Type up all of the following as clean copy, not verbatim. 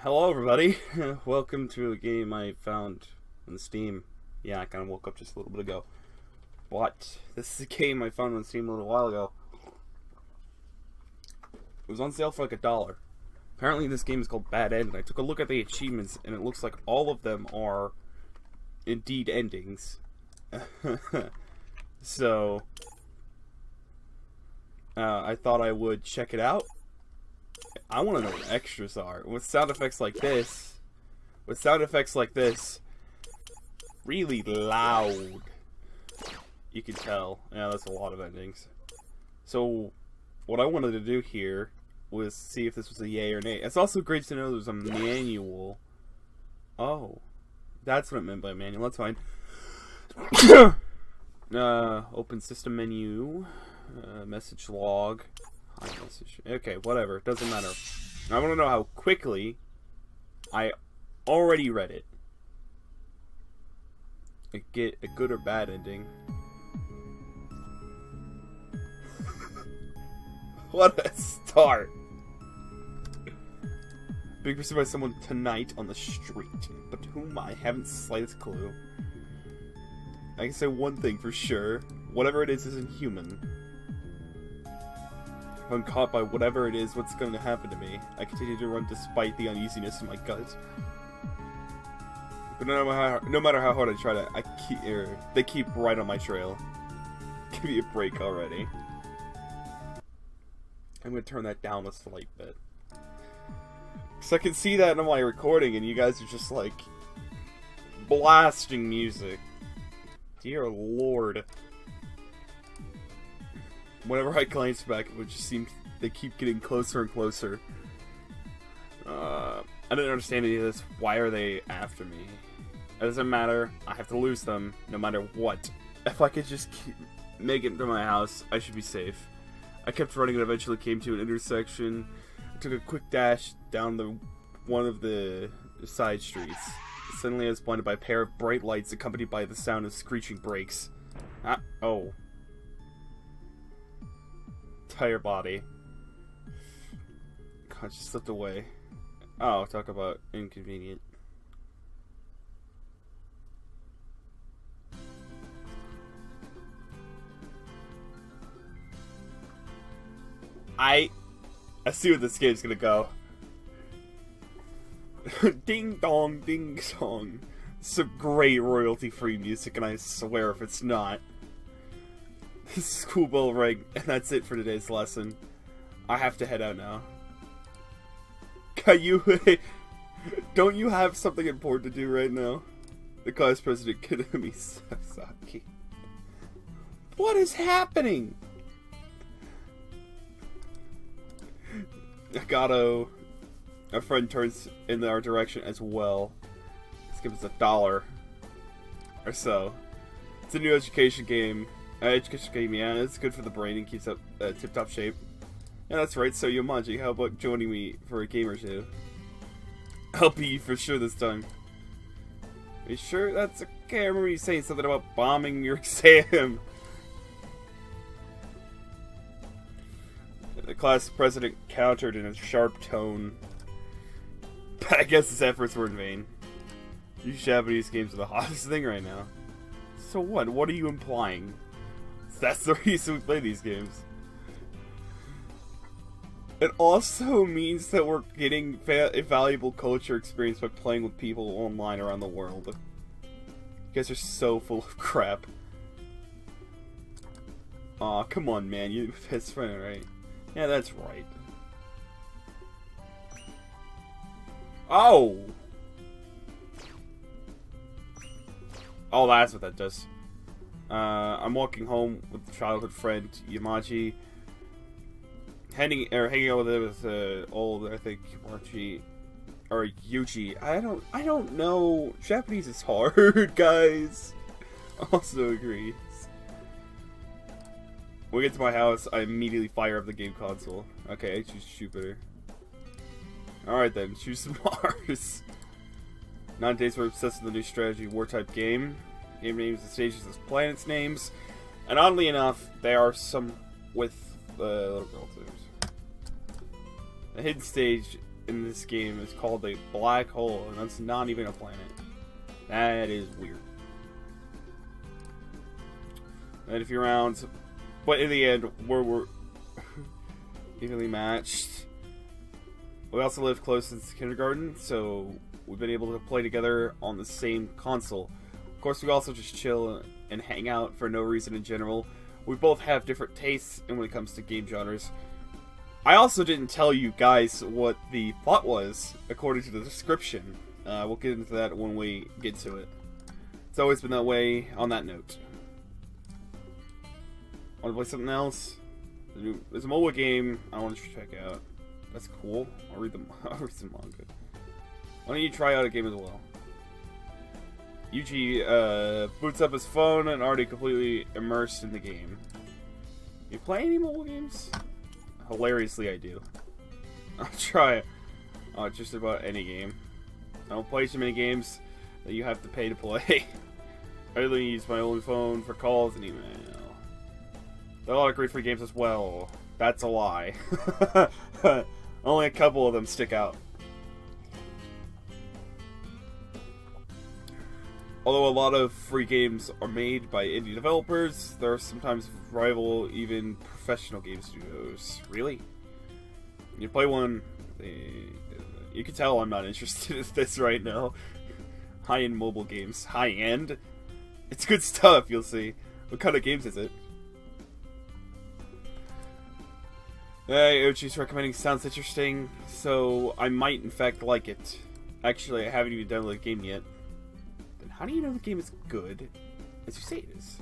Hello everybody, welcome to a game I found on Steam. Yeah, I kind of woke up just a little bit ago. But this is a game I found on Steam a little while ago. It was on sale for like $1. Apparently this game is called Bad End, and I took a look at the achievements and it looks like all of them are indeed endings. So, I thought I would check it out. I want to know what extras are. With sound effects like this, really loud, you can tell. Yeah, that's a lot of endings. So, what I wanted to do here was see if this was a yay or nay. It's also great to know there's a manual. Oh, that's what it meant by manual. That's fine. Open system menu, message log. Okay, whatever. Doesn't matter. I want to know how quickly I already read it. I get a good or bad ending. What a start! Being pursued by someone tonight on the street, but whom I haven't the slightest clue. I can say one thing for sure. Whatever it is isn't human. If I'm caught by whatever it is, what's going to happen to me? I continue to run despite the uneasiness in my gut. But no matter how hard I try to, they keep right on my trail. Give me a break already. I'm going to turn that down a slight bit. So I can see that in my recording, and you guys are just like blasting music. Dear Lord. Whenever I glance back, it would just seem they keep getting closer and closer. I didn't understand any of this. Why are they after me? It doesn't matter. I have to lose them, no matter what. If I could just make it to my house, I should be safe. I kept running and eventually came to an intersection. I took a quick dash down one of the side streets. Suddenly I was blinded by a pair of bright lights accompanied by the sound of screeching brakes. Oh. Entire body. God, just slipped away. Oh, talk about inconvenient. I see where this game's gonna go. Ding dong, ding song. Some great royalty-free music, and I swear if it's not. School bell rang, and that's it for today's lesson. I have to head out now. Don't you have something important to do right now? The class president, Kanami Sasaki. What is happening? Nagato, a friend, turns in our direction as well. Let's give us $1 or so. It's a new education game. Yeah, it's good for the brain and keeps up tip-top shape. Yeah, that's right. So Yomaji, how about joining me for a game or two? I'll be for sure this time. Are you sure that's okay? I remember you saying something about bombing your exam. The class president countered in a sharp tone. But I guess his efforts were in vain. These Japanese games are the hottest thing right now. So what? What are you implying? That's the reason we play these games. It also means that we're getting a valuable culture experience by playing with people online around the world. You guys are so full of crap. Aw, come on, man. You're my best friend, right? Yeah, that's right. Oh! Oh, that's what that does. I'm walking home with childhood friend Yamaji. Hanging out with old, I think, Yumaji or Yuji. I don't know. Japanese is hard, guys. Also agrees. When we get to my house, I immediately fire up the game console. Okay, I choose Jupiter. Alright then, choose some Mars. 9 days we're obsessed with the new strategy war type game. Game names and stages as planets names. And oddly enough, they are some with little girl teams. A hidden stage in this game is called a black hole, and that's not even a planet. That is weird. 90 rounds, but in the end, we're evenly matched. We also lived close since kindergarten, so we've been able to play together on the same console. Of course, we also just chill and hang out for no reason in general. We both have different tastes when it comes to game genres. I also didn't tell you guys what the plot was, according to the description. We'll get into that when we get to it. It's always been that way on that note. Want to play something else? There's a mobile game I want to check out. That's cool. I'll read some manga. Why don't you try out a game as well? Yuji boots up his phone and already completely immersed in the game. You play any mobile games? Hilariously, I do. I'll try just about any game. I don't play too many games that you have to pay to play. I really use my own phone for calls and email. There are a lot of great free games as well. That's a lie. Only a couple of them stick out. Although a lot of free games are made by indie developers, there are sometimes rival even professional game studios. Really? You play one, you can tell I'm not interested in this right now. High-end mobile games. High-end? It's good stuff, you'll see. What kind of games is it? Uchi's recommending sounds interesting, so I might in fact like it. Actually, I haven't even downloaded the game yet. Then how do you know the game is good, as you say it is?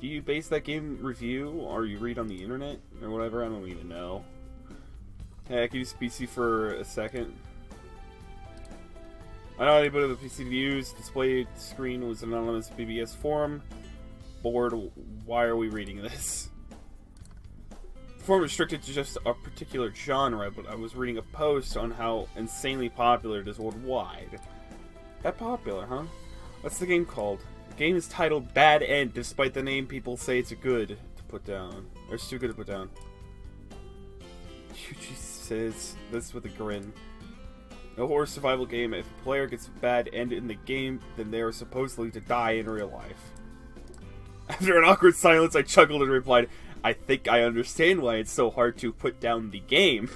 Do you base that game review, or you read on the internet, or whatever? I don't even know. Hey, I can use PC for a second. I know anybody with a PC to use. Display screen was an anonymous BBS forum. Bored, why are we reading this? Forum restricted to just a particular genre, but I was reading a post on how insanely popular it is worldwide. That popular, huh? What's the game called? The game is titled Bad End, despite the name people say it's good to put down. Or it's too good to put down. Yuji says this with a grin. No horror survival game, if a player gets a bad end in the game, then they are supposedly to die in real life. After an awkward silence, I chuckled and replied, I think I understand why it's so hard to put down the game.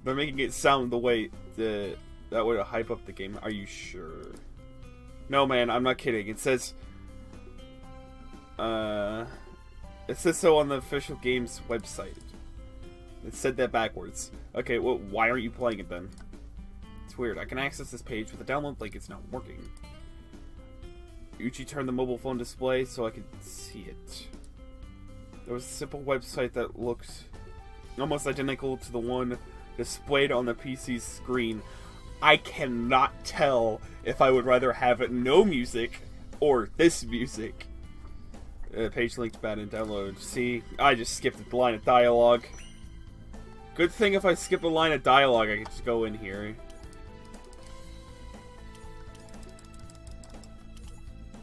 They're making it sound the way that would hype up the game. Are you sure? No, man, I'm not kidding. It says so on the official game's website. It said that backwards. Okay, well, why aren't you playing it then? It's weird. I can access this page with a download link. It's not working. Uchi turned the mobile phone display so I could see it. There was a simple website that looked almost identical to the one displayed on the PC's screen. I cannot tell if I would rather have no music or this music. Page linked bad in download. See, I just skipped the line of dialogue. Good thing if I skip a line of dialogue, I can just go in here.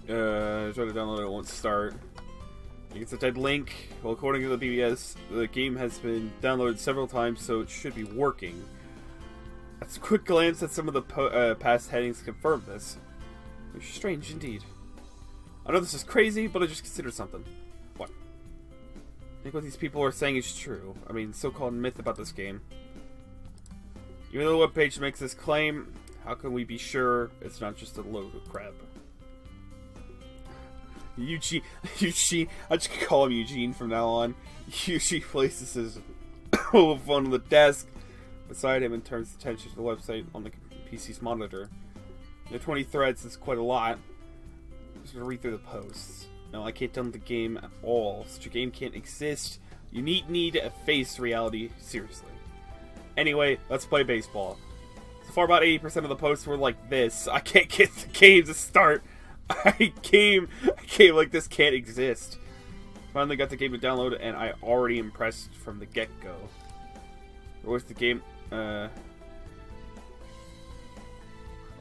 Try to download it, it won't start. It's a dead link. Well, according to the BBS, the game has been downloaded several times, so it should be working. A quick glance at some of the past headings confirm this. Which is strange indeed. I know this is crazy, but I just considered something. What? I think what these people are saying is true. I mean, so-called myth about this game. Even though the webpage makes this claim, how can we be sure it's not just a load of crap? Eugene, I just call him Eugene from now on. Eugene places his mobile phone on the desk beside him and turns attention to the website on the PC's monitor. The 20 threads is quite a lot. I'm just gonna read through the posts. No, I can't download the game at all. Such a game can't exist. You need to face reality seriously. Anyway, let's play baseball. So far, about 80% of the posts were like this. I can't get the game to start. I came like this can't exist. Finally got the game to download, and I already impressed from the get-go. Where's the game?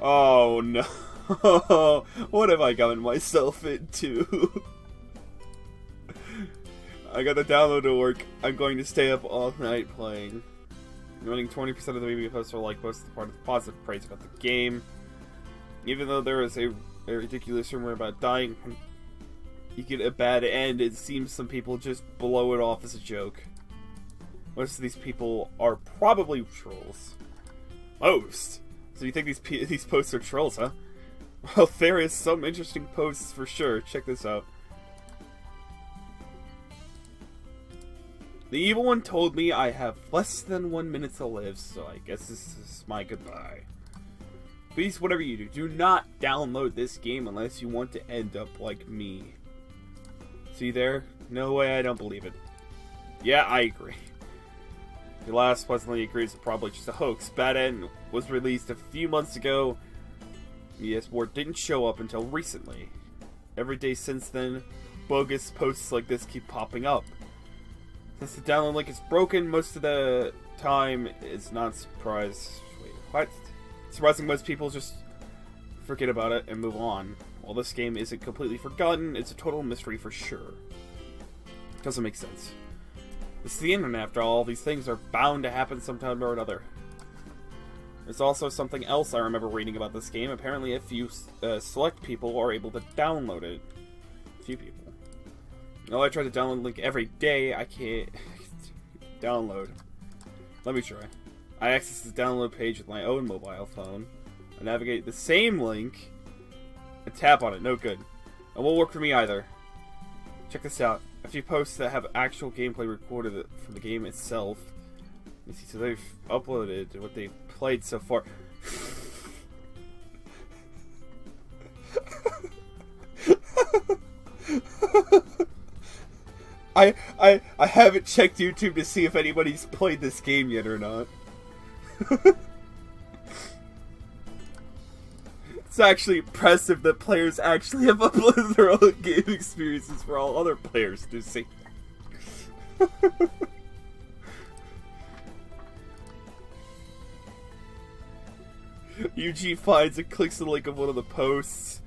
Oh no. What have I gotten myself into? I got the download to work. I'm going to stay up all night playing. Running 20% of the media posts are like most of the part of the positive praise about the game. Even though there is a ridiculous rumor about dying when you get a bad end, it seems some people just blow it off as a joke. Most of these people are probably trolls. Most? So you think these posts are trolls, huh? Well, there is some interesting posts for sure. Check this out. The evil one told me I have less than 1 minute to live, so I guess this is my goodbye. Please, whatever you do not download this game unless you want to end up like me. See there? No way, I don't believe it. Yeah, I agree. The last pleasantly agrees it's probably just a hoax. Bad End was released a few months ago. ES4 didn't show up until recently. Every day since then, bogus posts like this keep popping up. Since the download link is broken most of the time, it's not surprised. Wait, what? It's surprising most people just forget about it and move on. While this game isn't completely forgotten, it's a total mystery for sure. Doesn't make sense. This is the internet after all. These things are bound to happen sometime or another. There's also something else I remember reading about this game. Apparently a few select people are able to download it. A few people. Well, I try to download the link every day. I can't download. Let me try. I access the download page with my own mobile phone. I navigate the same link and tap on it. No good. It won't work for me either. Check this out. A few posts that have actual gameplay recorded from the game itself. You see, so they've uploaded what they've played so far. I haven't checked YouTube to see if anybody's played this game yet or not. It's actually impressive that players actually have uploaded their own game experiences for all other players to see. UG finds and clicks the link of one of the posts.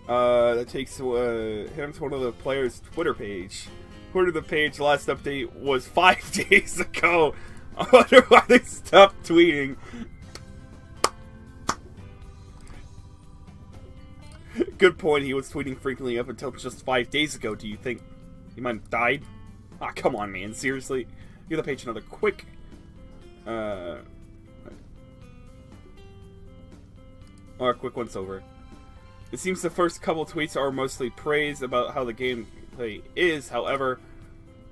That takes him to one of the players' Twitter page. According to the page, last update was 5 days ago. I wonder why they stopped tweeting. Good point, he was tweeting frequently up until just 5 days ago. Do you think he might have died? Ah, come on, man. Seriously? Give the page another quick... Or a quick once over. It seems the first couple tweets are mostly praise about how the gameplay is. However,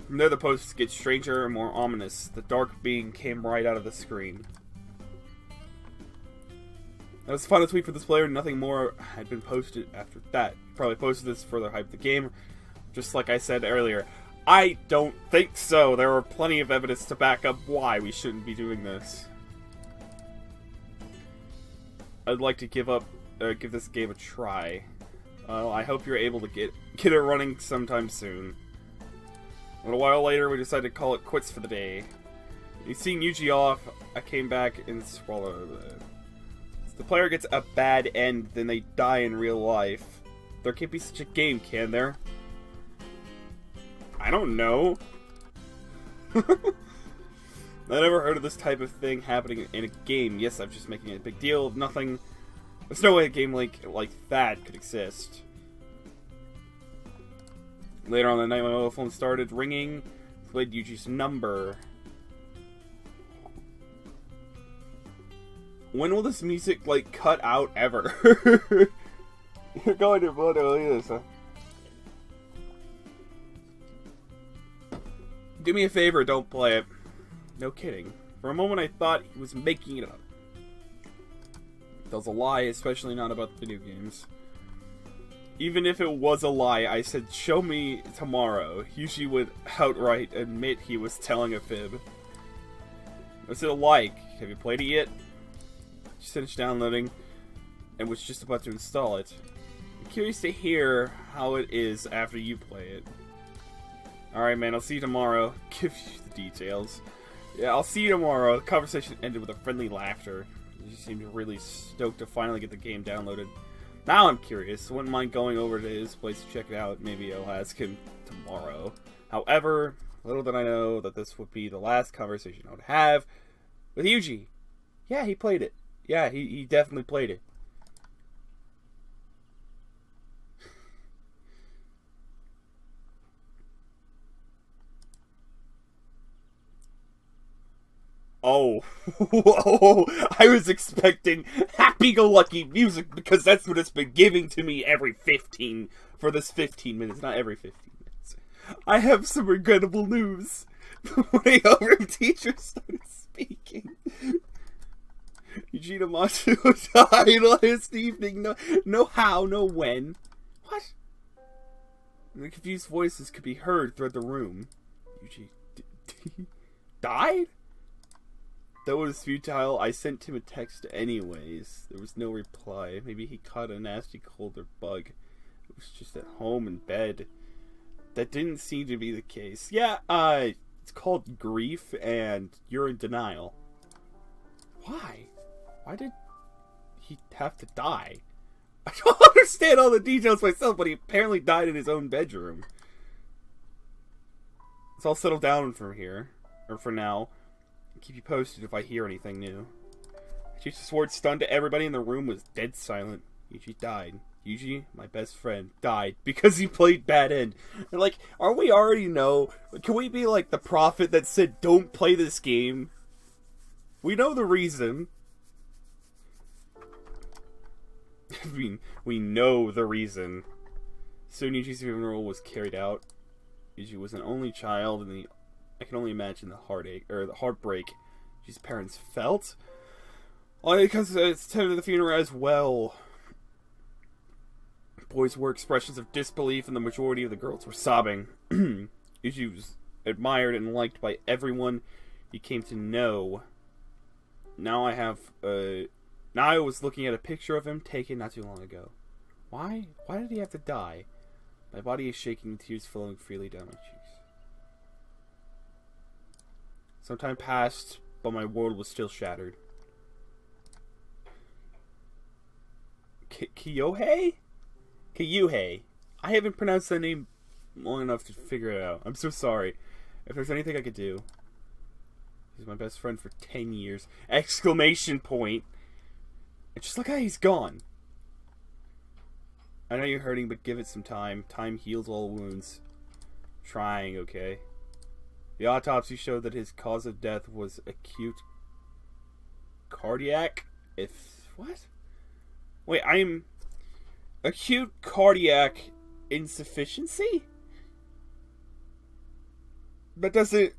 from there the posts get stranger and more ominous. The dark being came right out of the screen. That was the final tweet for this player. Nothing more had been posted after that. Probably posted this to further hype the game. Just like I said earlier, I don't think so. There are plenty of evidence to back up why we shouldn't be doing this. I'd like to give this game a try. I hope you're able to get it running sometime soon. A little while later, we decided to call it quits for the day. Seeing Yuji off, I came back and swallowed it. If the player gets a bad end, then they die in real life. There can't be such a game, can there? I don't know. I never heard of this type of thing happening in a game. Yes, I'm just making a big deal of nothing. There's no way a game like that could exist. Later on the night, my mobile phone started ringing. Played Yuji's number. When will this music, cut out ever? You're going to blow this, huh? Do me a favor, don't play it. No kidding. For a moment I thought he was making it up. That was a lie, especially not about video games. Even if it was a lie, I said, show me tomorrow. Yuji would outright admit he was telling a fib. What's it like? Have you played it yet? Just finished downloading and was just about to install it. I'm curious to hear how it is after you play it. Alright, man, I'll see you tomorrow. Give you the details. Yeah, I'll see you tomorrow. The conversation ended with a friendly laughter. He seemed really stoked to finally get the game downloaded. Now I'm curious. Wouldn't mind going over to his place to check it out. Maybe I'll ask him tomorrow. However, little did I know that this would be the last conversation I would have with Yuji. Yeah, he played it. Yeah, he definitely played it. Oh, I was expecting happy-go-lucky music because that's what it's been giving to me for this 15 minutes, not every 15 minutes. I have some regrettable news. The Morihiro teacher started speaking. Eugene Matsu died last evening. No how, no when. What? And the confused voices could be heard throughout the room. Eugene died? Though it was futile, I sent him a text anyways. There was no reply. Maybe he caught a nasty cold or bug. It was just at home in bed. That didn't seem to be the case. Yeah, it's called grief, and you're in denial. Why? Why did he have to die? I don't understand all the details myself, but he apparently died in his own bedroom. It's all settled down from here. Or for now. I'll keep you posted if I hear anything new. Yuji swore stunned to everybody in the room was dead silent. Yuji died. Yuji, my best friend, died because he played Bad End. And like, aren't we already know? Can we be like the prophet that said don't play this game? We know the reason. I mean, we know the reason. Soon Yuji's funeral was carried out. Yuji was an only child, and I can only imagine the heartache, or the heartbreak Yuji's parents felt. Only because it's attended the funeral as well. Boys were expressions of disbelief, and the majority of the girls were sobbing. Yuji was admired and liked by everyone he came to know. Now I was looking at a picture of him taken not too long ago. Why? Why did he have to die? My body is shaking, tears flowing freely down my cheeks. Some time passed, but my world was still shattered. Kyohei? Kyuhei. I haven't pronounced that name long enough to figure it out. I'm so sorry. If there's anything I could do. He's my best friend for 10 years. Exclamation point. And just look how he's gone. I know you're hurting, but give it some time. Time heals all wounds. Trying, okay? The autopsy showed that his cause of death was acute cardiac. What? Wait, acute cardiac insufficiency? But doesn't...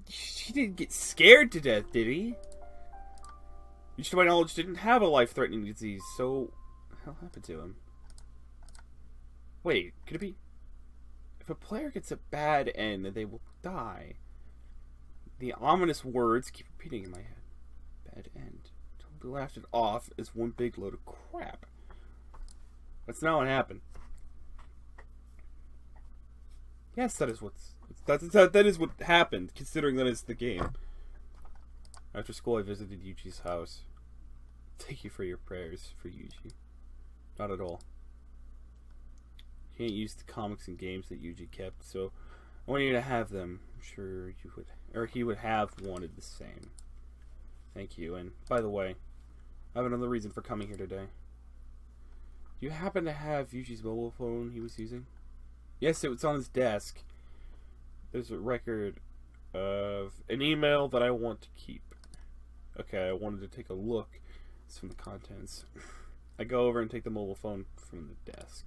He didn't get scared to death, did he? Which to my knowledge didn't have a life-threatening disease, so... What the hell happened to him? Wait, could it be... If a player gets a bad end, they will die. The ominous words keep repeating in my head. Bad end. Totally laughed it off as one big load of crap. That's not what happened. Yes, that is that is what happened, considering that it's the game. After school, I visited Yuji's house. Thank you for your prayers for Yuji. Not at all. You can't use the comics and games that Yuji kept, so I want you to have them. I'm sure you would, or he would have wanted the same. Thank you. And by the way, I have another reason for coming here today. Do you happen to have Yuji's mobile phone he was using? Yes, it was on his desk. There's a record of an email that I want to keep. Okay, I wanted to take a look. It's from the contents. I go over and take the mobile phone from the desk.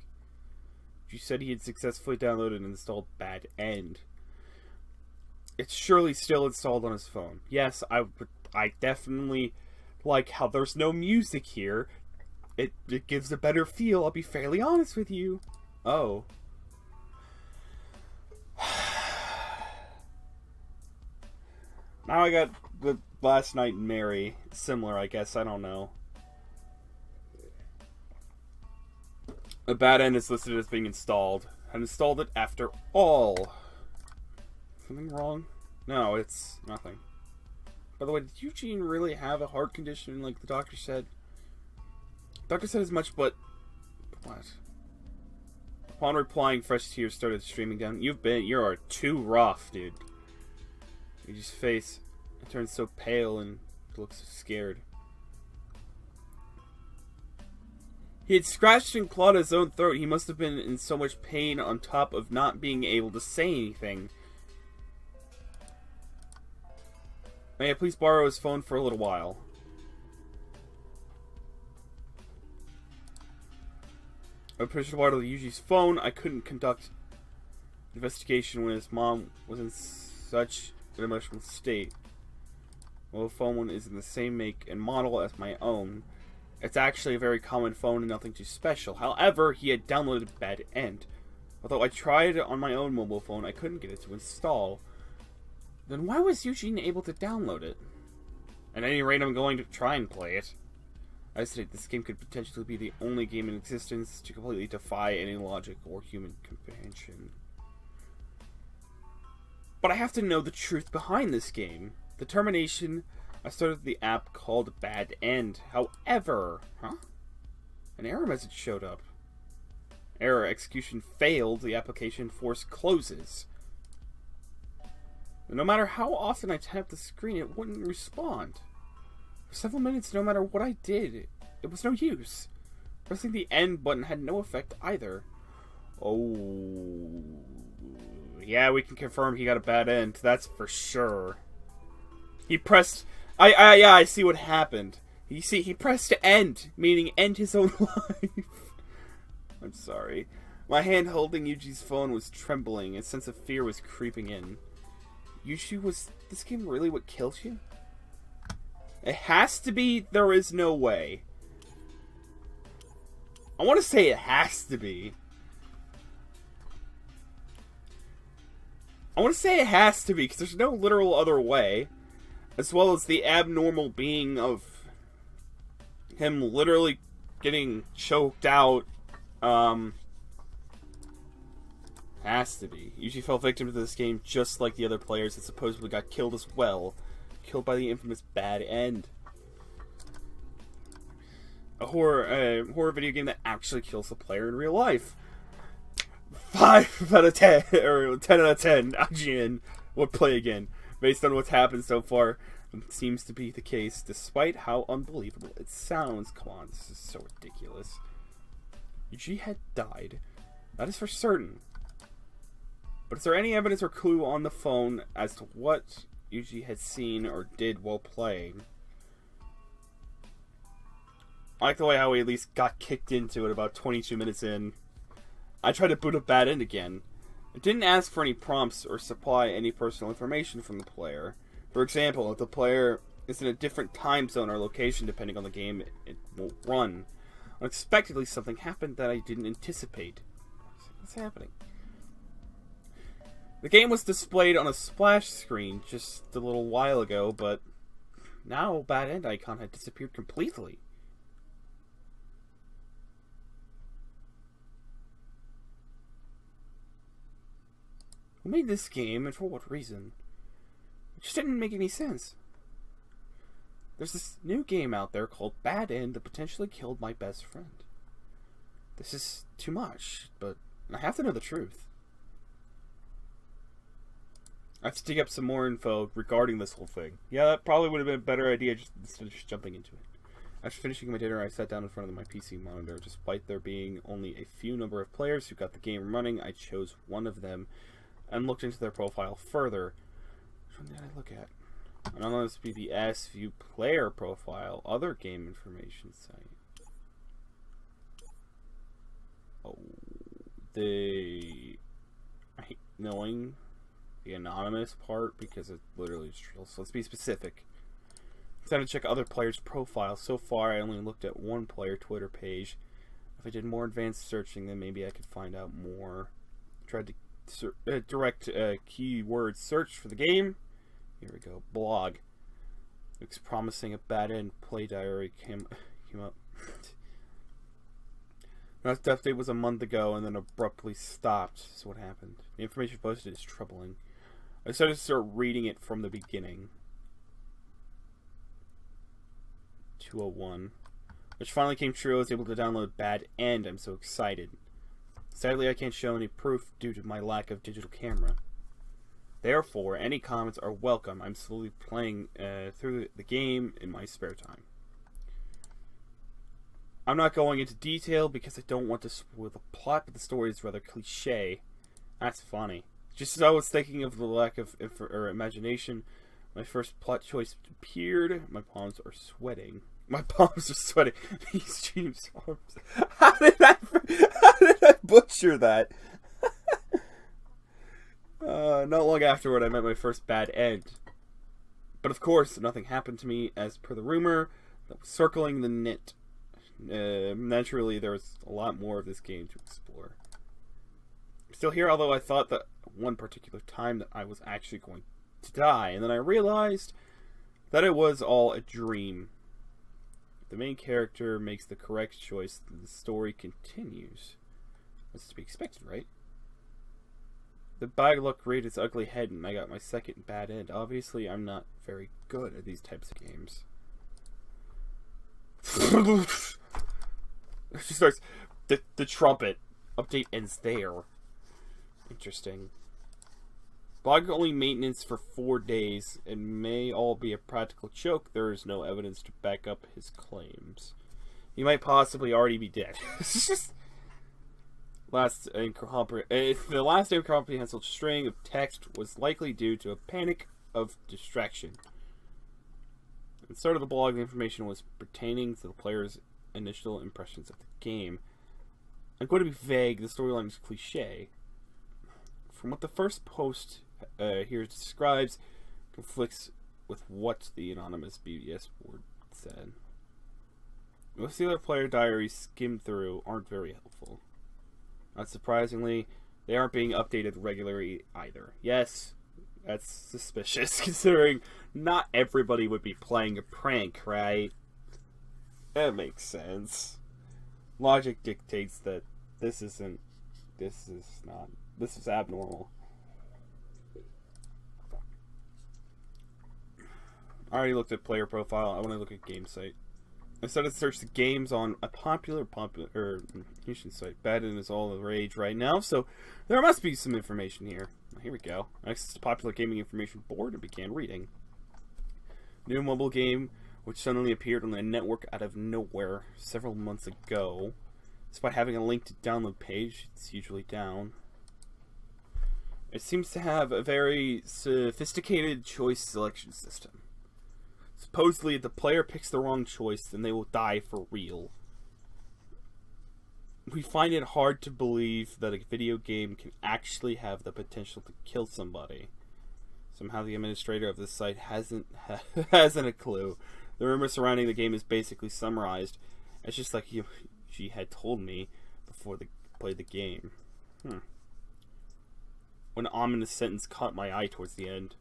You said he had successfully downloaded and installed Bad End. It's surely still installed on his phone. Yes, I definitely like how there's no music here. It gives a better feel, I'll be fairly honest with you. Oh. Now I got the Last Night in Mary. Similar, I guess. I don't know. A Bad End is listed as being installed. I installed it after all. Something wrong? No, it's nothing. By the way, did Eugene really have a heart condition like the doctor said? The doctor said as much, but... What? Upon replying, fresh tears started streaming down. You are too rough, dude. Yuji's face turns so pale and looks scared. He had scratched and clawed his own throat. He must have been in so much pain on top of not being able to say anything. May I please borrow his phone for a little while? I pushed the water to Yuji's phone. I couldn't conduct investigation when his mom was in such an emotional state. Well, the phone is in the same make and model as my own. It's actually a very common phone and nothing too special. However, he had downloaded Bad End. Although I tried it on my own mobile phone, I couldn't get it to install. Then why was Eugene able to download it? At any rate, I'm going to try and play it. I estimate this game could potentially be the only game in existence to completely defy any logic or human comprehension. But I have to know the truth behind this game. Determination. I started the app called Bad End. However, an error message showed up. Error, execution failed. The application force closes. No matter how often I tapped the screen, it wouldn't respond. For several minutes, no matter what I did, it was no use. Pressing the end button had no effect either. Oh, yeah, we can confirm he got a bad end. That's for sure. He pressed. Yeah, I see what happened. You see, he pressed end, meaning end his own life. I'm sorry. My hand holding Yuji's phone was trembling. A sense of fear was creeping in. Yuji, was this game really what killed you? It has to be. There is no way. I want to say it has to be. I want to say it has to be, because there's no literal other way. As well as the abnormal being of him literally getting choked out. Has to be. Yuji fell victim to this game just like the other players that supposedly got killed as well. Killed by the infamous Bad End. A horror video game that actually kills the player in real life. 5 out of 10, or 10 out of 10, IGN would play again. Based on what's happened so far, it seems to be the case, despite how unbelievable it sounds. Come on, this is so ridiculous. Yuji had died. That is for certain. But is there any evidence or clue on the phone as to what Yuji had seen or did while playing? I like the way how he at least got kicked into it about 22 minutes in. I tried to boot up Bad End again. It didn't ask for any prompts or supply any personal information from the player. For example, if the player is in a different time zone or location depending on the game, it won't run. Unexpectedly, something happened that I didn't anticipate. What's happening? The game was displayed on a splash screen just a little while ago, but now Bad End icon had disappeared completely. Who made this game, and for what reason? It just didn't make any sense. There's this new game out there called Bad End that potentially killed my best friend. This is too much, but I have to know the truth. I have to dig up some more info regarding this whole thing. Yeah, that probably would have been a better idea instead of just jumping into it. After finishing my dinner, I sat down in front of my PC monitor. Despite there being only a few number of players who got the game running, I chose one of them and looked into their profile further. Which one did I look at? I don't know, this would be the SView player profile, other game information site. Oh, I hate knowing the anonymous part because it literally is real. So let's be specific. I'm trying to check other players' profiles. So far, I only looked at one player Twitter page. If I did more advanced searching, then maybe I could find out more. Tried to direct keyword search for the game. Here we go. Blog. Looks promising. A Bad End play diary came up. Last update was a month ago and then abruptly stopped. This is what happened. The information posted is troubling. I decided to start reading it from the beginning. 201. Which finally came true. I was able to download Bad End. I'm so excited. Sadly, I can't show any proof due to my lack of digital camera. Therefore, any comments are welcome. I'm slowly playing through the game in my spare time. I'm not going into detail because I don't want to spoil the plot, but the story is rather cliche. That's funny. Just as I was thinking of the lack of imagination, my first plot choice appeared. My palms are sweating. My palms are sweating. These dreams arms. How did I butcher that? Not long afterward, I met my first bad end. But of course, nothing happened to me as per the rumor that was circling the net. Naturally, there was a lot more of this game to explore. I'm still here, although I thought that one particular time that I was actually going to die, and then I realized that it was all a dream. If the main character makes the correct choice, then the story continues. That's to be expected, right? The bag looked great its ugly head, and I got my second bad end. Obviously, I'm not very good at these types of games. She starts the trumpet update ends there. Interesting. Blog only maintenance for 4 days and may all be a practical joke. There is no evidence to back up his claims. He might possibly already be dead. The last incomprehensible string of text was likely due to a panic of distraction. At the start of the blog, the information was pertaining to the player's initial impressions of the game. I'm going to be vague. The storyline is cliche. From what the first post here describes, conflicts with what the anonymous BBS board said. Most of the other player diaries skimmed through aren't very helpful. Not surprisingly, they aren't being updated regularly either. Yes, that's suspicious, considering not everybody would be playing a prank, right? That makes sense. Logic dictates that this is abnormal. I already looked at player profile. I want to look at game site. I started to search the games on a popular information site. Badin is all the rage right now, so there must be some information here. Here we go. I accessed the popular gaming information board and began reading. New mobile game, which suddenly appeared on the network out of nowhere several months ago. Despite having a link to download page, it's usually down. It seems to have a very sophisticated choice selection system. Supposedly, if the player picks the wrong choice, then they will die for real. We find it hard to believe that a video game can actually have the potential to kill somebody. Somehow the administrator of this site hasn't a clue. The rumor surrounding the game is basically summarized. It's just like she had told me before they played the game. An ominous sentence caught my eye towards the end.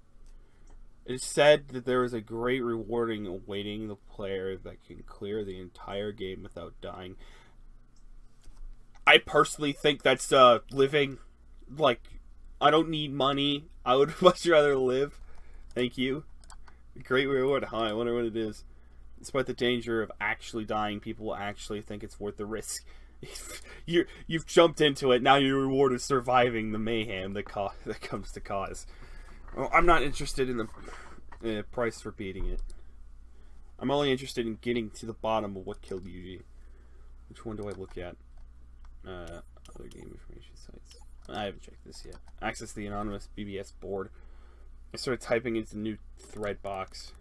It is said that there is a great rewarding awaiting the player that can clear the entire game without dying. I personally think that's living. Like, I don't need money. I would much rather live. Thank you. Great reward. I wonder what it is. Despite the danger of actually dying, people will actually think it's worth the risk. You've jumped into it. Now your reward is surviving the mayhem that comes to cause. Well, I'm not interested in the price for beating it. I'm only interested in getting to the bottom of what killed Yuji. Which one do I look at? Other game information sites. I haven't checked this yet. Access the anonymous BBS board. I started typing into the new thread box.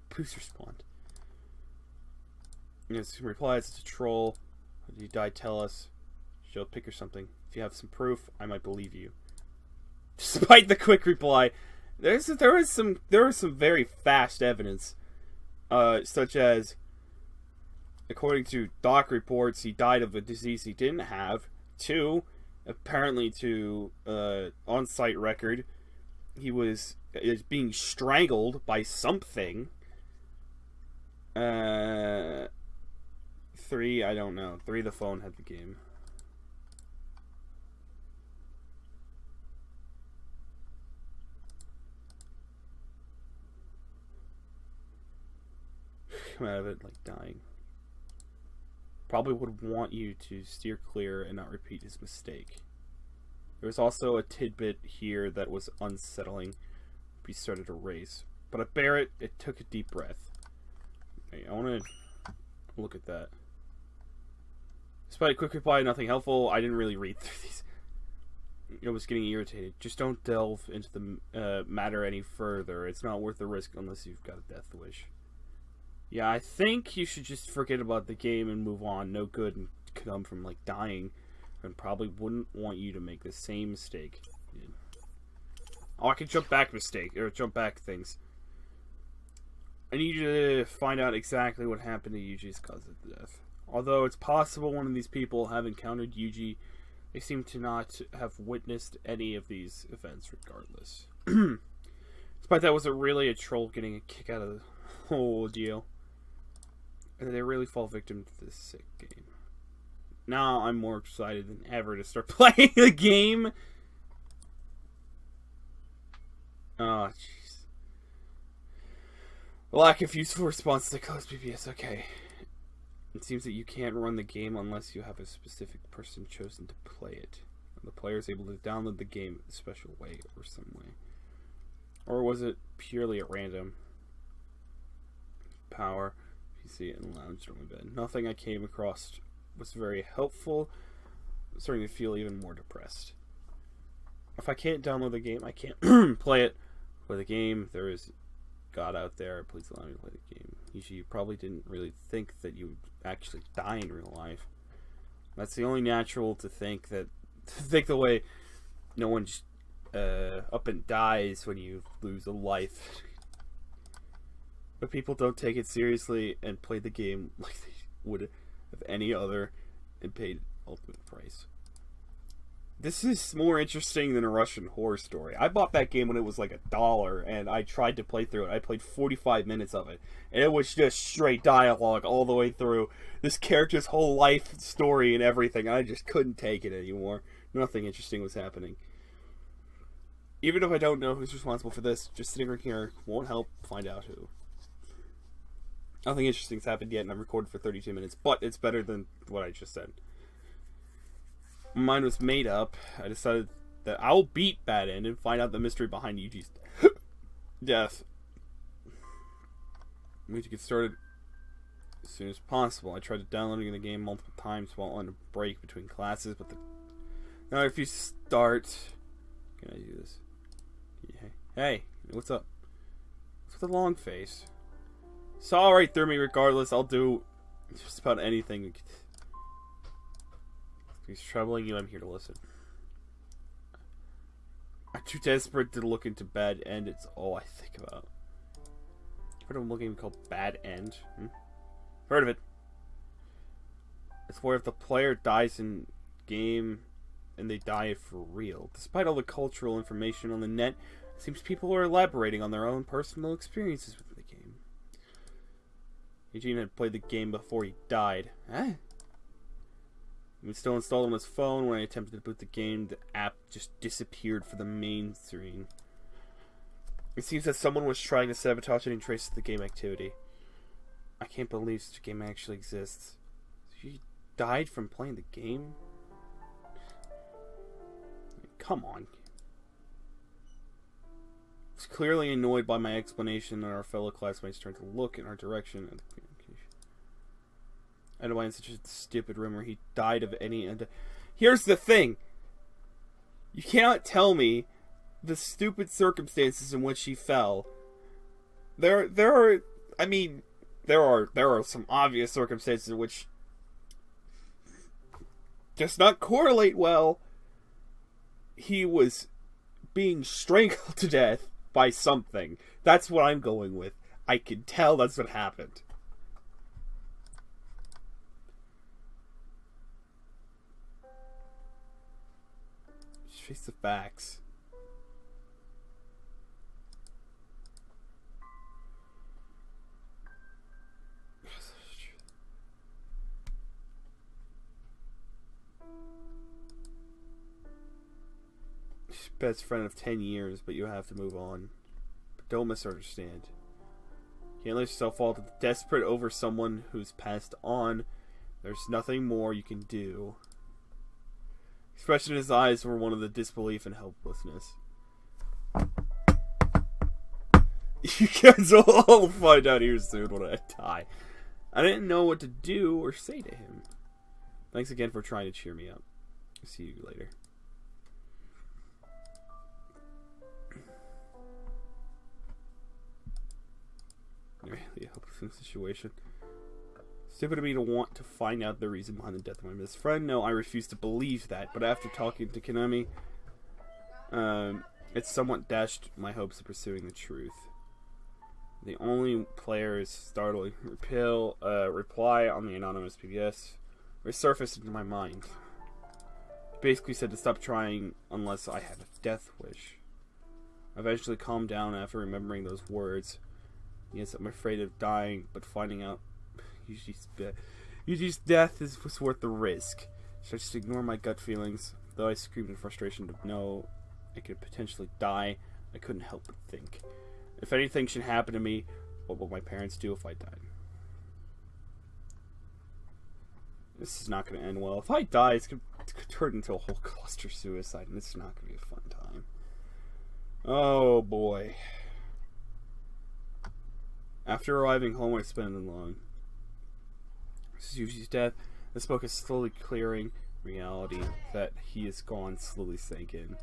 Please respond. Yes, replies, it's a troll. If you die, tell us. Show a pic or something. If you have some proof, I might believe you. Despite the quick reply, there was some very fast evidence, such as, according to doc reports, he died of a disease he didn't have. 2, apparently to on-site record, he was being strangled by something. 3, I don't know. 3, the phone had the game. come out of it like dying. Probably would want you to steer clear and not repeat his mistake. There was also a tidbit here that was unsettling. He started to race. But at Barrett, it took a deep breath. Okay, I want to look at that. Despite a quick reply, nothing helpful, I didn't really read through these. I was getting irritated. Just don't delve into the matter any further. It's not worth the risk unless you've got a death wish. Yeah, I think you should just forget about the game and move on. No good could come from, like, dying. And probably wouldn't want you to make the same mistake. Yeah. Oh, I can jump back jump back things. I need you to find out exactly what happened to Yuji's cause of death. Although it's possible one of these people have encountered Yuji, they seem to not have witnessed any of these events regardless. Despite that, was it really a troll getting a kick out of the whole deal? And they really fall victim to this sick game. Now I'm more excited than ever to start playing the game. Oh, jeez. Lack of useful response to close PPS. Okay. It seems that you can't run the game unless you have a specific person chosen to play it. The player is able to download the game in a special way or some way. Or was it purely at random? Power, PC, and lounge on my bed. Nothing I came across was very helpful. I'm starting to feel even more depressed. If I can't download the game, I can't play it. Play the game. There is God out there. Please allow me to play the game. Usually, you probably didn't really think that you would actually die in real life. That's the only natural to think that. To think the way no one just up and dies when you lose a life. But people don't take it seriously and play the game like they would of any other and paid ultimate price. This is more interesting than a Russian Horror Story. I bought that game when it was like $1 and I tried to play through it. I played 45 minutes of it and it was just straight dialogue all the way through. This character's whole life story and everything. I just couldn't take it anymore. Nothing interesting was happening. Even if I don't know who's responsible for this, just sitting right here won't help find out who. Nothing interesting's happened yet, and I'm recorded for 32 minutes, but it's better than what I just said. My mind was made up. I decided that I'll beat Bad End and find out the mystery behind Yuji's death. I need to get started as soon as possible. I tried downloading the game multiple times while on a break between classes, but now if you start... Can I do this? Hey, what's up? What's with the long face? Saw right through me regardless. I'll do just about anything. If he's troubling you, I'm here to listen. I'm too desperate to look into Bad End. It's all I think about. Heard of a game called Bad End? Heard of it. It's where if the player dies in game and they die for real. Despite all the cultural information on the net, it seems people are elaborating on their own personal experiences with the game. Eugene had played the game before he died. Huh? It was still installed on his phone. When I attempted to boot the game, the app just disappeared from the main screen. It seems that someone was trying to sabotage any traces of the game activity. I can't believe such a game actually exists. He died from playing the game? Come on. I was clearly annoyed by my explanation, and our fellow classmates turned to look in our direction. I don't know why in such a stupid rumor he died of any... Here's the thing! You cannot tell me the stupid circumstances in which he fell. There are some obvious circumstances in which does not correlate well. He was being strangled to death by something. That's what I'm going with. I can tell that's what happened. Just face the facts. Best friend of 10 years, but you have to move on. But don't misunderstand. Can't let yourself fall desperate over someone who's passed on. There's nothing more you can do. The expression in his eyes were one of the disbelief and helplessness. You guys will all find out here soon when I die. I didn't know what to do or say to him. Thanks again for trying to cheer me up. See you later. Really hopeless situation. Stupid of me to want to find out the reason behind the death of my best friend. No, I refuse to believe that. But after talking to Konami, it somewhat dashed my hopes of pursuing the truth. The only player's startling reply on the anonymous PBS resurfaced into my mind. It basically said to stop trying unless I had a death wish. I eventually calmed down after remembering those words. Yes, I'm afraid of dying, but finding out Yuji's death was worth the risk. So I just ignore my gut feelings. Though I screamed in frustration to know I could potentially die, I couldn't help but think. If anything should happen to me, what will my parents do if I died? This is not going to end well. If I die, it's going to turn into a whole cluster suicide, and it's not going to be a fun time. Oh, boy. After arriving home, I spent it alone. This is Yuji's death. The smoke is slowly clearing. Reality that he is gone slowly sank in.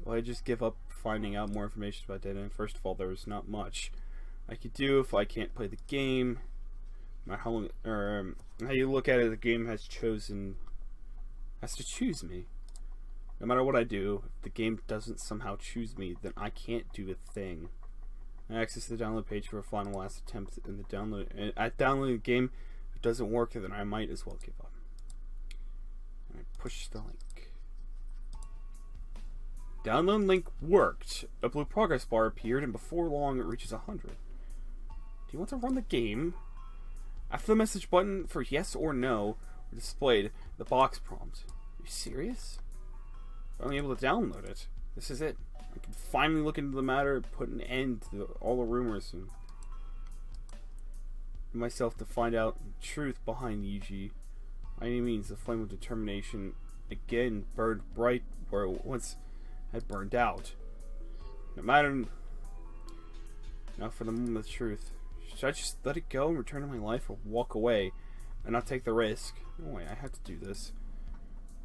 Will I just give up finding out more information about Dead End? First of all, there is not much I could do if I can't play the game. No matter how long, how you look at it, the game has to choose me. No matter what I do, if the game doesn't somehow choose me, then I can't do a thing. I access the download page for a final last attempt in the download. And at downloading the game, if it doesn't work, then I might as well give up. And I push the link. Download link worked. A blue progress bar appeared, and before long it reaches 100. Do you want to run the game? After the message button for yes or no were displayed, the box prompt. Are you serious? I'm only able to download it. This is it. I can finally look into the matter and put an end to all the rumors and myself to find out the truth behind Yuji. By any means, the flame of determination again burned bright where it once had burned out. No matter. Now for the moment of truth. Should I just let it go and return to my life, or walk away and not take the risk? No way, I have to do this.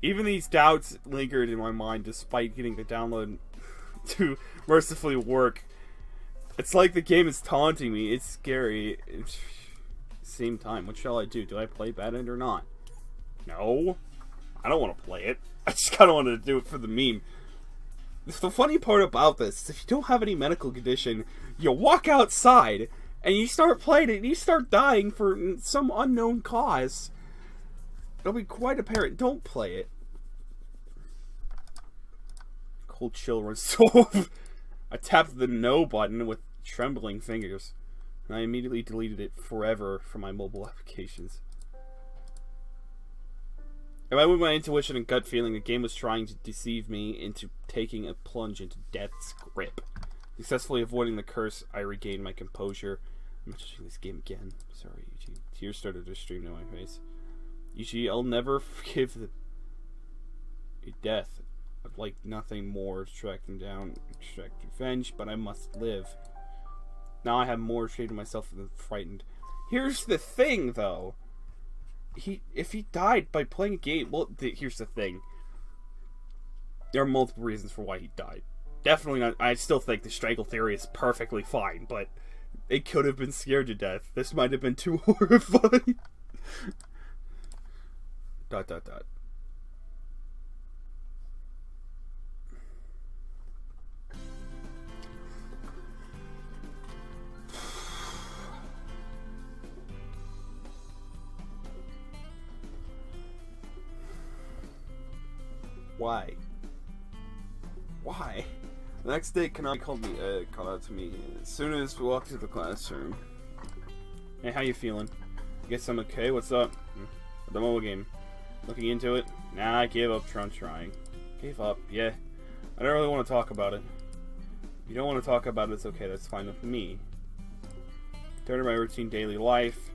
Even these doubts lingered in my mind despite getting the download to mercifully work. It's like the game is taunting me. It's scary. Same time, what shall I do? Do I play Bad End or not? No. I don't want to play it. I just kind of wanted to do it for the meme. The funny part about this is if you don't have any medical condition, you walk outside and you start playing it and you start dying for some unknown cause. It'll be quite apparent. Don't play it. Cold chill runs over. I tapped the no button with trembling fingers, and I immediately deleted it forever from my mobile applications. If I went with my intuition and gut feeling, the game was trying to deceive me into taking a plunge into death's grip. Successfully avoiding the curse, I regained my composure. I'm not touching this game again. Sorry, Yuji. Tears started to stream down my face. Yuji, I'll never forgive the death. I'd like nothing more to track them down, extract revenge, but I must live. Now I have more shame to myself than frightened. Here's the thing, though. If he died by playing a game, well, here's the thing. There are multiple reasons for why he died. Definitely not. I still think the strangle theory is perfectly fine, but it could have been scared to death. This might have been too horrifying. ... Why? Why? The next day, Konami called out to me as soon as we walked into the classroom. Hey, how you feeling? Guess I'm okay. What's up? The mobile game. Looking into it? Nah, I gave up trying. Gave up? Yeah. I don't really want to talk about it. If you don't want to talk about it, it's okay. That's fine with me. During my routine daily life.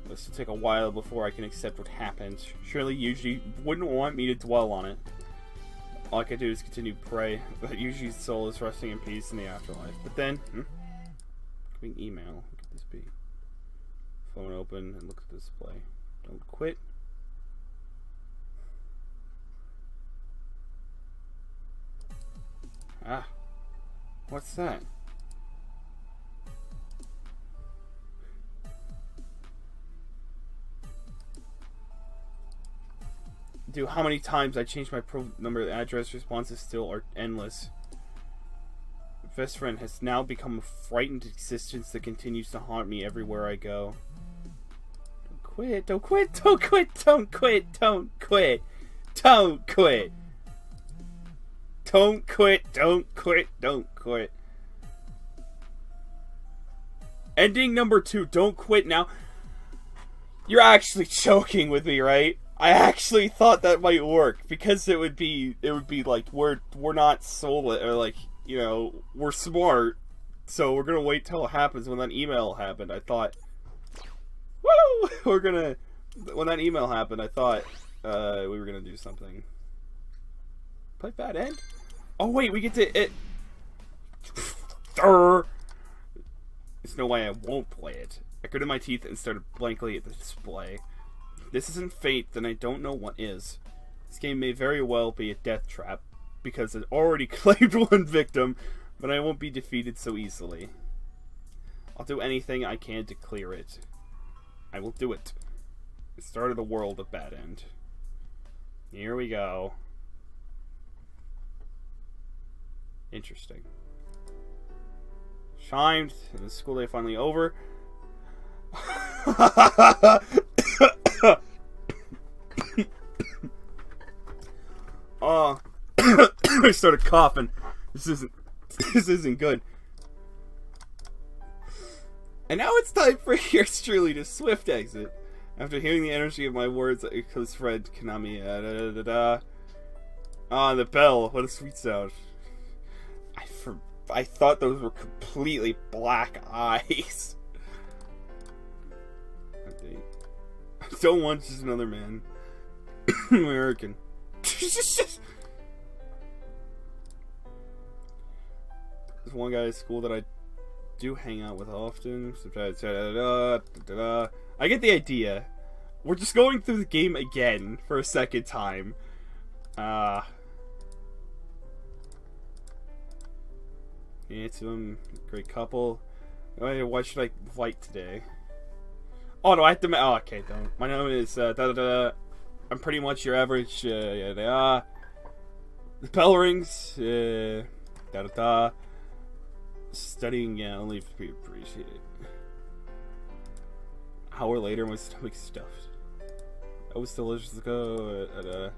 This will take a while before I can accept what happened. Surely Yuji wouldn't want me to dwell on it. All I can do is continue to pray that Yuji's soul is resting in peace in the afterlife. But then, quick email. What could this be? Phone open and look at the display. Don't quit. Ah. What's that? Dude, how many times I changed my pro number address responses still are endless. Best friend has now become a frightened existence that continues to haunt me everywhere I go. Don't quit, don't quit, don't quit, don't quit, don't quit, don't quit. Don't quit, don't quit, don't quit. Ending number 2, don't quit now. You're actually joking with me, right? I actually thought that might work because it would be like we're not soulless, or like, you know, we're smart, so we're gonna wait till it happens. When that email happened, I thought, woo, when that email happened, I thought we were gonna do something. Play Bad End? Oh wait, we get to it. There's no way I won't play it. I gritted my teeth and stared blankly at the display. This isn't Fate, then I don't know what is. This game may very well be a death trap, because it already claimed one victim, but I won't be defeated so easily. I'll do anything I can to clear it. I will do it. The start of the world of Bad End. Here we go. Interesting. Chimed, and the school day finally over. I started coughing. This isn't good. And now it's time for yours truly to swift exit. After hearing the energy of my words, a close friend, Konami, Ah, the bell. What a sweet sound. I thought those were completely black eyes. I don't want just another man. American. There's one guy at school that I do hang out with often. I get the idea. We're just going through the game again for a second time. Handsome, great couple. Why should I fight today? Oh, do I have to? Oh, okay, don't. My name is I'm pretty much your average. The bell rings. Studying, only to be appreciated. Hour later, my stomach stuffed. I was delicious to go.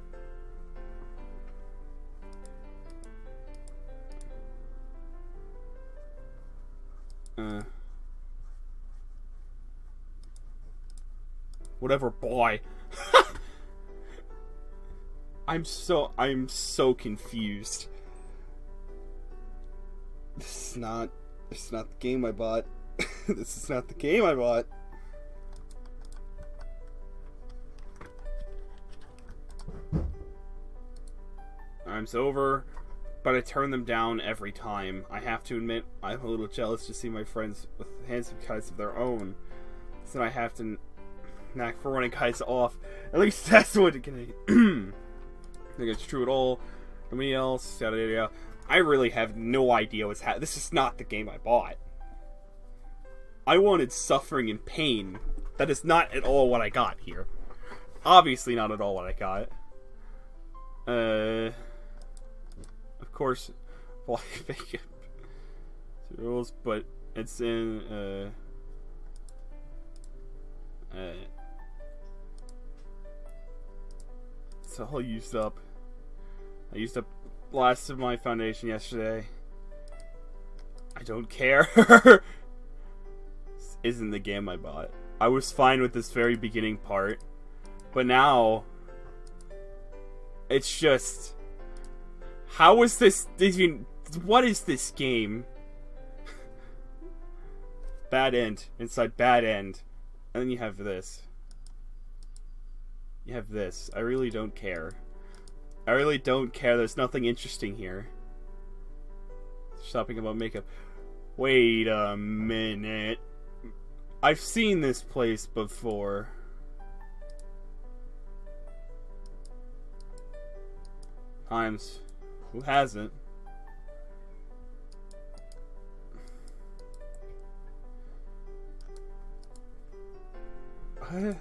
Whatever, boy. I'm so confused. This is not the game I bought. This is not the game I bought. Time's over, but I turn them down every time. I have to admit, I'm a little jealous to see my friends with handsome guys of their own. So I have to knack for running guys off. At least that's what it can. I think it's true at all. Nobody else. Yada yada yada. I really have no idea what's happening. This is not the game I bought. I wanted suffering and pain. That is not at all what I got here. Obviously not at all what I got. Of course, well, rules, but it's in, it's all used up. I used up last of my foundation yesterday. I don't care. This isn't the game I bought. I was fine with this very beginning part, but now it's just, how is this even, what is this game? bad end inside bad end. And then you have this. You have this. I really don't care. I really don't care. There's nothing interesting here. Shopping about makeup. Wait a minute. I've seen this place before. Times. Who hasn't? What?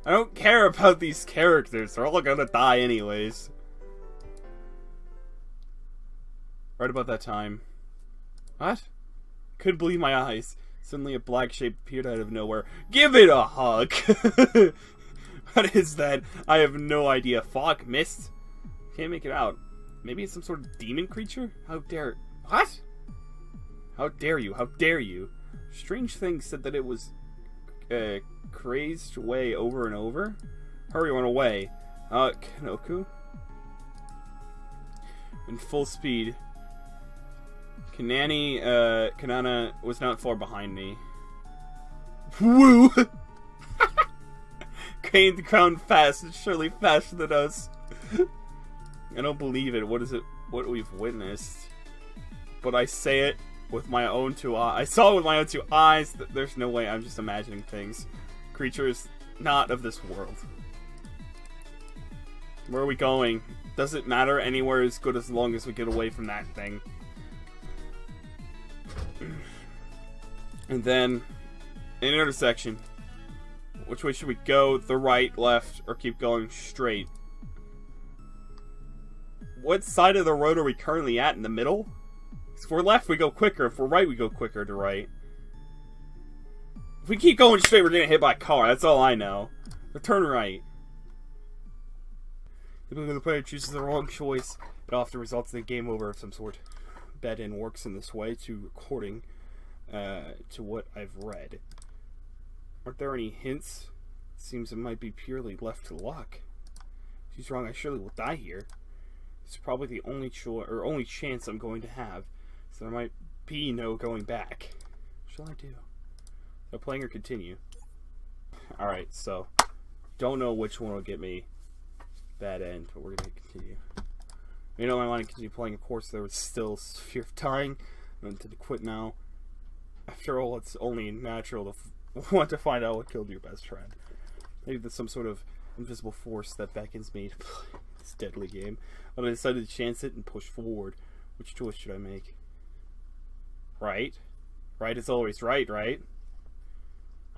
I don't care about these characters. They're all gonna die anyways. Right about that time. What? Couldn't believe my eyes. Suddenly a black shape appeared out of nowhere. Give it a hug! What is that? I have no idea. Fog? Mist? Can't make it out. Maybe it's some sort of demon creature? How dare... What? How dare you? How dare you? Strange Thing said that it was... crazed way over and over? Hurry, run away. Kanoku? In full speed. Kanana was not far behind me. Woo! Gained the ground fast and surely faster than us. I don't believe it. What is it? What we've witnessed? But I say it with my own two eyes. I saw it with my own two eyes. There's no way. I'm just imagining things. Creatures not of this world. Where are we going? Doesn't matter. Anywhere is good as long as we get away from that thing. And then, an intersection. Which way should we go? The right, left, or keep going straight? What side of the road are we currently at? In the middle? If we're left, we go quicker. If we're right, we go quicker to right. If we keep going straight, we're gonna get hit by a car. That's all I know. But turn right. If the player chooses the wrong choice, it often results in a game over of some sort. Bed in works in this way to according to what I've read. Aren't there any hints? It seems it might be purely left to luck. If she's wrong, I surely will die here. It's probably the only only chance I'm going to have, so there might be no going back. What shall I do? Stop playing or continue? Alright, so don't know which one will get me bad end, but we're gonna continue. You know, I want to continue playing. Of course, there was still fear of dying. I'm going to quit now. After all, it's only natural to want to find out what killed your best friend. Maybe there's some sort of invisible force that beckons me to play this deadly game. But I decided to chance it and push forward. Which choice should I make? Right? Right is always right, right?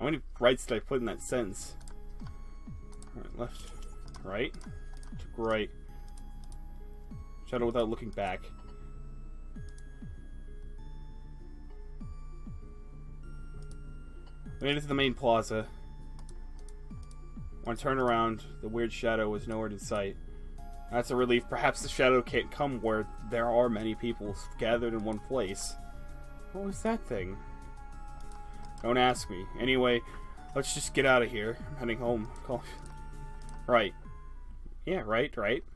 How many rights did I put in that sentence? Alright, left. Right? Took right. Shadow without looking back. Made it to the main plaza. When I turned around, the weird shadow was nowhere in sight. That's a relief. Perhaps the shadow can't come where there are many people gathered in one place. What was that thing? Don't ask me. Anyway, let's just get out of here. I'm heading home. Right. Yeah, right. Right?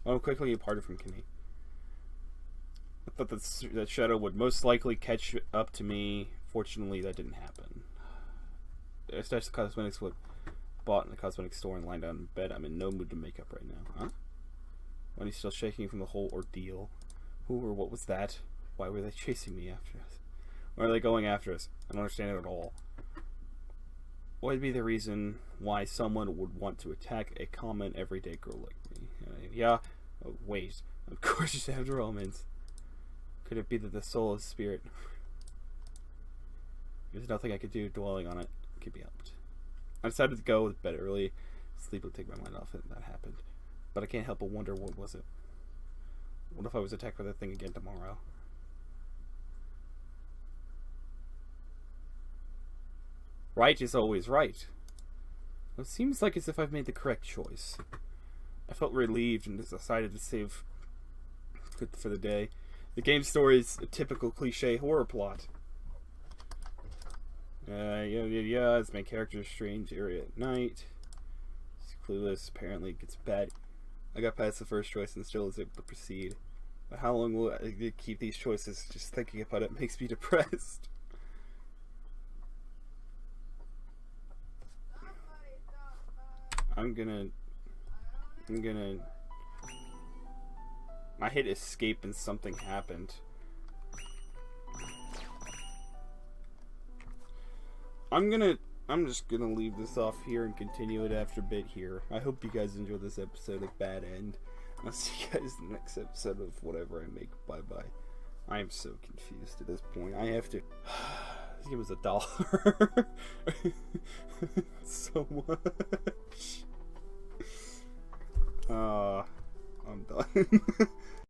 Oh, quickly departed from Kenny. I thought that shadow would most likely catch up to me. Fortunately, that didn't happen. I stashed the cosmetics what bought in the cosmetic store and lying down in bed. I'm in no mood to make up right now. Huh? When he's still shaking from the whole ordeal. Who or what was that? Why were they chasing me after us? Why are they going after us? I don't understand it at all. What would be the reason why someone would want to attack a common everyday girl like me? Yeah. Oh, wait. Of course, just have romance. Could it be that the soul is spirit? There's nothing I could do dwelling on it. Could be helped. I decided to go to bed early. Sleep would take my mind off it, and that happened. But I can't help but wonder, what was it? What if I was attacked by that thing again tomorrow? Right is always right. Well, it seems like as if I've made the correct choice. I felt relieved and decided to save good for the day. The game story is a typical cliche horror plot. Its main character is strange area at night. It's clueless, apparently gets bad. I got past the first choice and still is able to proceed. How long will I keep these choices? Just thinking about it makes me depressed. I'm gonna I hit escape and something happened. I'm just gonna leave this off here and continue it after a bit here. I hope you guys enjoyed this episode of Bad End. I'll see you guys in the next episode of whatever I make. Bye bye. I am so confused at this point. I have to. This game was $1. So much. I'm done.